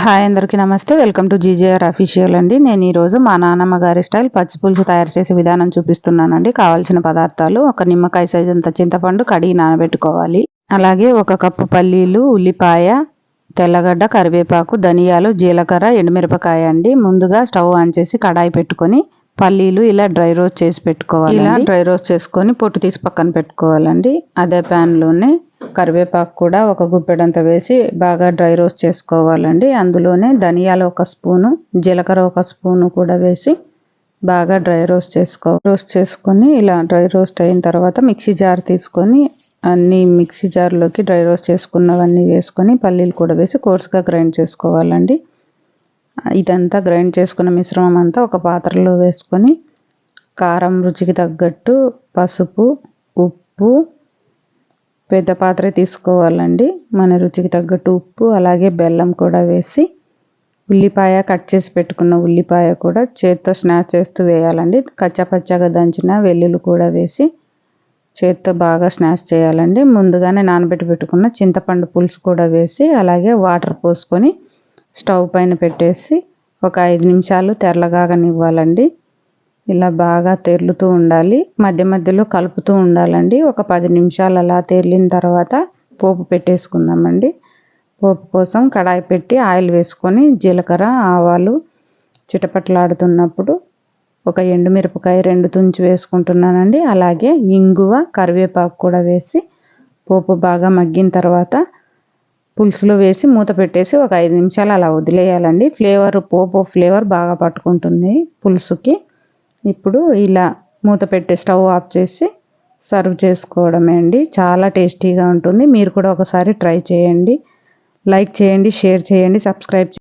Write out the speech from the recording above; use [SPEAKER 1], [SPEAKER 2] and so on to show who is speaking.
[SPEAKER 1] Hi అందరికీ నమస్తే. Welcome to జీజేఆర్ official అండి. నేను ఈరోజు మా నాన్నమ్మ గారి స్టైల్ పచ్చి పులుసు తయారు చేసే విధానం చూపిస్తున్నానండి. కావాల్సిన పదార్థాలు: ఒక నిమ్మకాయ సైజ్ అంత చింతపండు కడిగి నానబెట్టుకోవాలి. అలాగే 1 కప్పు పల్లీలు, ఉల్లిపాయ, తెల్లగడ్డ, కరివేపాకు, ధనియాలు, జీలకర్ర, ఎండుమిరపకాయ అండి. ముందుగా స్టవ్ ఆన్ చేసి కడాయి పెట్టుకొని పల్లీలు ఇలా డ్రై రోస్ట్ చేసి పెట్టుకోవాలి. ఇలా డ్రై రోస్ట్ చేసుకొని పొట్టు తీసి పక్కన పెట్టుకోవాలండి. అదే ప్యాన్లోనే కరివేపాకు కూడా ఒక గుప్పెడంత వేసి బాగా డ్రై రోస్ట్ చేసుకోవాలండి. అందులోనే ధనియాలు 1 స్పూను, జీలకర్ర 1 స్పూను కూడా వేసి బాగా డ్రై రోస్ట్ చేసుకొని ఇలా డ్రై రోస్ట్ అయిన తర్వాత మిక్సీ జార్ తీసుకొని అన్నీ మిక్సీ జార్లోకి డ్రై రోస్ట్ చేసుకున్నవన్నీ వేసుకొని పల్లీలు కూడా వేసి కోర్సుగా గ్రైండ్ చేసుకోవాలండి. ఇదంతా గ్రైండ్ చేసుకున్న మిశ్రమం అంతా ఒక పాత్రలో వేసుకొని కారం రుచికి తగ్గట్టు, పసుపు, ఉప్పు, పెద్ద పాత్ర తీసుకోవాలండి. మన రుచికి తగ్గట్టు ఉప్పు, అలాగే బెల్లం కూడా వేసి ఉల్లిపాయ కట్ చేసి పెట్టుకున్న ఉల్లిపాయ కూడా చేత్తో స్నాచ్ చేస్తూ వేయాలండి. కచ్చాపచ్చాగా దంచిన వెల్లుల్లి కూడా వేసి చేత్తో బాగా స్నాచ్ చేయాలండి. ముందుగానే నానబెట్టి పెట్టుకున్న చింతపండు పులుసు కూడా వేసి అలాగే వాటర్ పోసుకొని స్టవ్ పైన పెట్టేసి ఒక 5 నిమిషాలు తెరలగాగనివ్వాలండి. ఇలా బాగా తెరులుతూ ఉండాలి. మధ్య మధ్యలో కలుపుతూ ఉండాలండి. ఒక 10 నిమిషాలు అలా తెరిలిన తర్వాత పోపు పెట్టేసుకుందామండి. పోపు కోసం కడాయి పెట్టి ఆయిల్ వేసుకొని జీలకర్ర, ఆవాలు చిటపట్లాడుతున్నప్పుడు ఒక ఎండుమిరపకాయ 2 తుంచి వేసుకుంటున్నానండి. అలాగే ఇంగువ, కరివేపాకు కూడా వేసి పోపు బాగా మగ్గిన తర్వాత పులుసులో వేసి మూత పెట్టేసి ఒక 5 నిమిషాలు అలా వదిలేయాలండి. పోపు ఫ్లేవర్ బాగా పట్టుకుంటుంది పులుసుకి. ఇప్పుడు ఇలా మూత పెట్టి స్టవ్ ఆఫ్ చేసి సర్వ్ చేసుకోవడమే అండి. చాలా టేస్టీగా ఉంటుంది. మీరు కూడా ఒకసారి ట్రై చేయండి. లైక్ చేయండి, షేర్ చేయండి, సబ్స్క్రైబ్